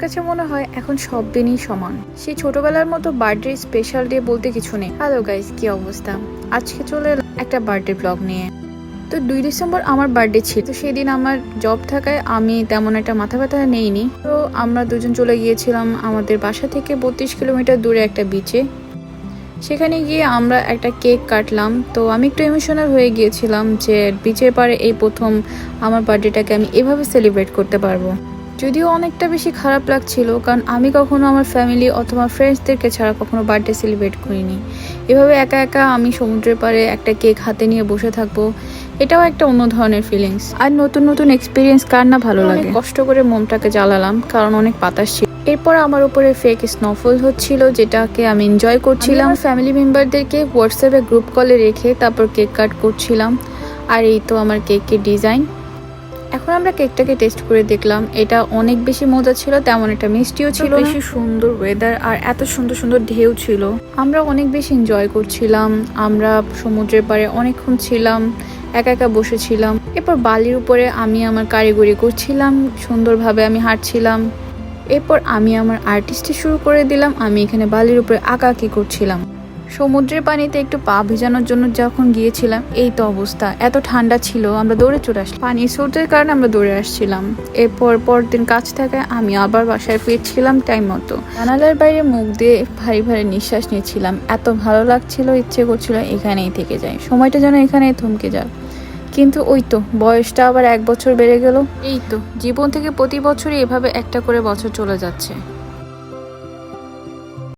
কাছে মনে হয় এখন সব দিনই সমান। সেই ছোটবেলার মতো বার্থডে স্পেশাল ডে বলতে কিছু নেই। হ্যালো গাইস, কি অবস্থা? আজকে চলে এলাম একটা বার্থডে ব্লগ নিয়ে। তো 2 ডিসেম্বর আমার বার্থডে ছিল। তো সেদিন আমার জব থাকায় আমি তেমন একটা মাথা ব্যথা নেইনি। তো আমরা দুজন চলে গিয়েছিলাম আমাদের বাসা থেকে 32 কিলোমিটার দূরে একটা বিচে। সেখানে গিয়ে আমরা একটা কেক কাটলাম। তো আমি একটু ইমোশনাল হয়ে গিয়েছিলাম যে বিচের পাড়ে এই প্রথম আমার বার্থডেটাকে আমি এভাবে সেলিব্রেট করতে পারবো। যদিও অনেকটা বেশি খারাপ লাগছিল, কারণ আমি কখনো আমার ফ্যামিলি অথবা ফ্রেন্ডসদেরকে ছাড়া কখনো বার্থডে সেলিব্রেট করিনি। এভাবে একা একা আমি সমুদ্রের পাড়ে একটা কেক হাতে নিয়ে বসে থাকবো, এটাও একটা অন্য ধরনের ফিলিংস। আর নতুন নতুন এক্সপিরিয়েন্স কার না ভালো লাগে। কষ্ট করে মোমটাকে জ্বালালাম কারণ অনেক বাতাস ছিল। এরপর আমার উপরে ফেক স্নোফল হচ্ছিল, যেটাকে আমি এনজয় করছিলাম। ফ্যামিলি মেম্বারদেরকে হোয়াটসঅ্যাপে গ্রুপ কলে রেখে তারপর কেক কাট করছিলাম। আর এই তো আমার কেকের ডিজাইন। এখন আমরা কেকটাকে টেস্ট করে দেখলাম, এটা অনেক বেশি মজা ছিল, তেমন একটা মিষ্টিও ছিল। বেশি সুন্দর ওয়েদার আর এত সুন্দর সুন্দর ঢেউ ছিল, আমরা অনেক বেশি এনজয় করছিলাম। আমরা সমুদ্রের পাড়ে অনেকক্ষণ ছিলাম, একা একা বসেছিলাম। এরপর বালির উপরে আমি আমার কারিগরি করছিলাম, সুন্দরভাবে আমি হাঁটছিলাম। এরপর আমি আমার আর্টিস্টে শুরু করে দিলাম। আমি এখানে বালির উপরে আঁকাআঁকি করছিলাম। সমুদ্রের পানিতে একটু পা ভেজানোর জন্য যখন গিয়েছিলাম, এই তো অবস্থা, এত ঠান্ডা ছিল, আমরা দৌড়ে চলে আসলাম। পানির স্রোতের কারণে আমরা দৌড়ে আসছিলাম। এরপর পরদিন কাজ থাকায় আমি আবার বাসায় ফিরছিলাম টাইম মতো। জানালার বাইরে মুখ দিয়ে ভারী ভারী নিঃশ্বাস নিয়েছিলাম, এত ভালো লাগছিল, ইচ্ছে করছিল এখানেই থেকে যাই, সময়টা যেন এখানেই থমকে যায়। কিন্তু ওই তো বয়সটা আবার 1 বছর বেড়ে গেল। এই তো জীবন থেকে প্রতি বছরই এভাবে একটা করে বছর চলে যাচ্ছে।